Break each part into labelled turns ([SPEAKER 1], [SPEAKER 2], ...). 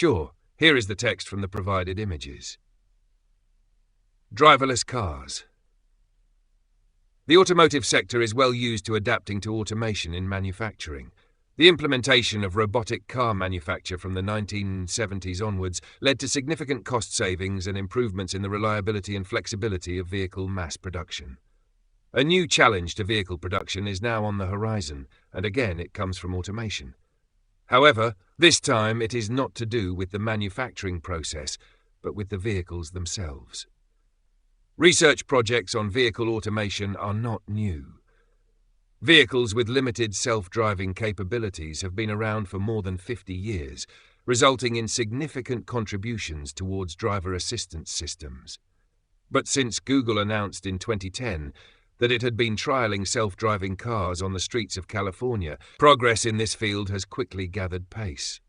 [SPEAKER 1] Sure, here is the text from the provided images. Driverless cars. The automotive sector is well used to adapting to automation in manufacturing. The implementation of robotic car manufacture from the 1970s onwards led to significant cost savings and improvements in the reliability and flexibility of vehicle mass production. A new challenge to vehicle production is now on the horizon, and again it comes from automation. However, this time it is not to do with the manufacturing process, but with the vehicles themselves. Research projects on vehicle automation are not new. Vehicles with limited self-driving capabilities have been around for more than 50 years, resulting in significant contributions towards driver assistance systems. But since Google announced in 2010 that it had been trialing self-driving cars on the streets of California, progress in this field has quickly gathered pace.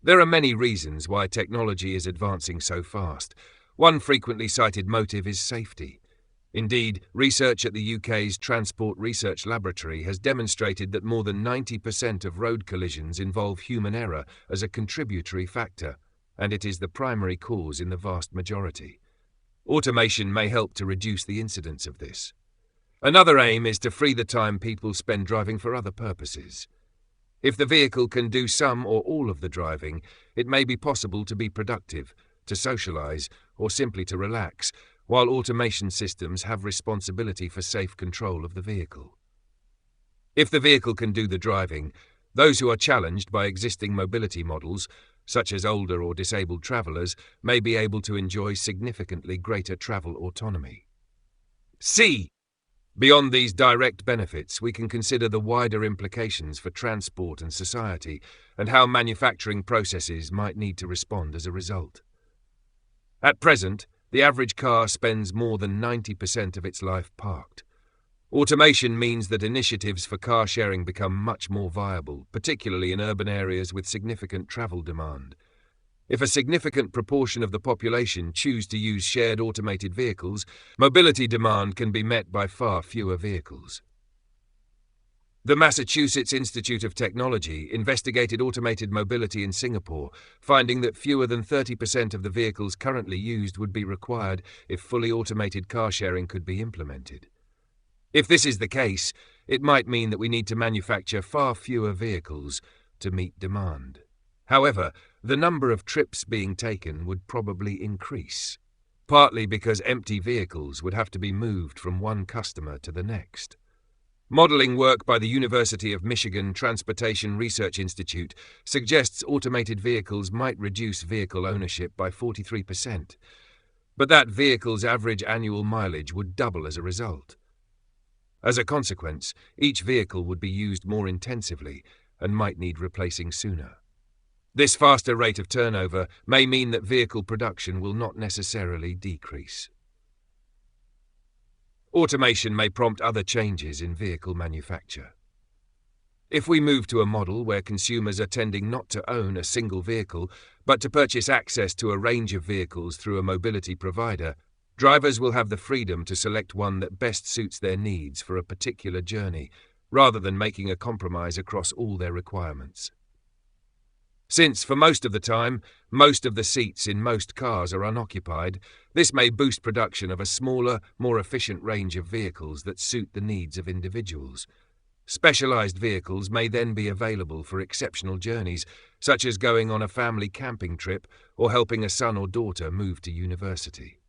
[SPEAKER 1] There are many reasons why technology is advancing so fast. One frequently cited motive is safety. Indeed, research at the UK's Transport Research Laboratory has demonstrated that more than 90% of road collisions involve human error as a contributory factor, and it is the primary cause in the vast majority. Automation may help to reduce the incidence of this. Another aim is to free the time people spend driving for other purposes. If the vehicle can do some or all of the driving, it may be possible to be productive, to socialize, or simply to relax, while automation systems have responsibility for safe control of the vehicle. If the vehicle can do the driving, those who are challenged by existing mobility models, such as older or disabled travelers, may be able to enjoy significantly greater travel autonomy. C. Beyond these direct benefits, we can consider the wider implications for transport and society, and how manufacturing processes might need to respond as a result. At present, the average car spends more than 90% of its life parked. Automation means that initiatives for car sharing become much more viable, particularly in urban areas with significant travel demand. If a significant proportion of the population choose to use shared automated vehicles, mobility demand can be met by far fewer vehicles. The Massachusetts Institute of Technology investigated automated mobility in Singapore, finding that fewer than 30% of the vehicles currently used would be required if fully automated car sharing could be implemented. If this is the case, it might mean that we need to manufacture far fewer vehicles to meet demand. However, the number of trips being taken would probably increase, partly because empty vehicles would have to be moved from one customer to the next. Modeling work by the University of Michigan Transportation Research Institute suggests automated vehicles might reduce vehicle ownership by 43%, but that vehicle's average annual mileage would double as a result. As a consequence, each vehicle would be used more intensively and might need replacing sooner. This faster rate of turnover may mean that vehicle production will not necessarily decrease. Automation may prompt other changes in vehicle manufacture. If we move to a model where consumers are tending not to own a single vehicle, but to purchase access to a range of vehicles through a mobility provider, drivers will have the freedom to select one that best suits their needs for a particular journey, rather than making a compromise across all their requirements. Since, for most of the time, most of the seats in most cars are unoccupied, this may boost production of a smaller, more efficient range of vehicles that suit the needs of individuals. Specialized vehicles may then be available for exceptional journeys, such as going on a family camping trip or helping a son or daughter move to university.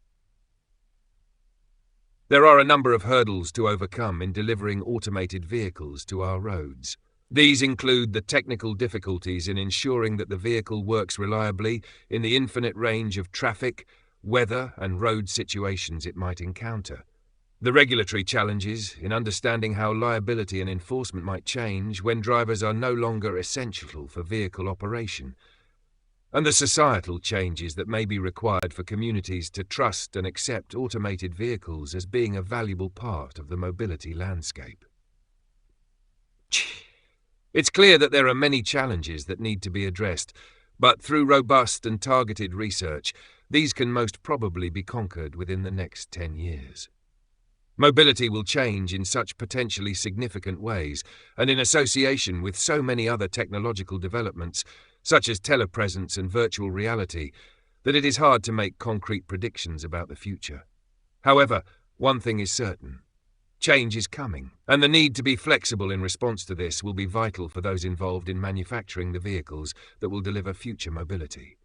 [SPEAKER 1] There are a number of hurdles to overcome in delivering automated vehicles to our roads. These include the technical difficulties in ensuring that the vehicle works reliably in the infinite range of traffic, weather, and road situations it might encounter. The regulatory challenges in understanding how liability and enforcement might change when drivers are no longer essential for vehicle operation. And the societal changes that may be required for communities to trust and accept automated vehicles as being a valuable part of the mobility landscape. It's clear that there are many challenges that need to be addressed, but through robust and targeted research, these can most probably be conquered within the next 10 years. Mobility will change in such potentially significant ways, and in association with so many other technological developments, such as telepresence and virtual reality, that it is hard to make concrete predictions about the future. However, one thing is certain. Change is coming, and the need to be flexible in response to this will be vital for those involved in manufacturing the vehicles that will deliver future mobility.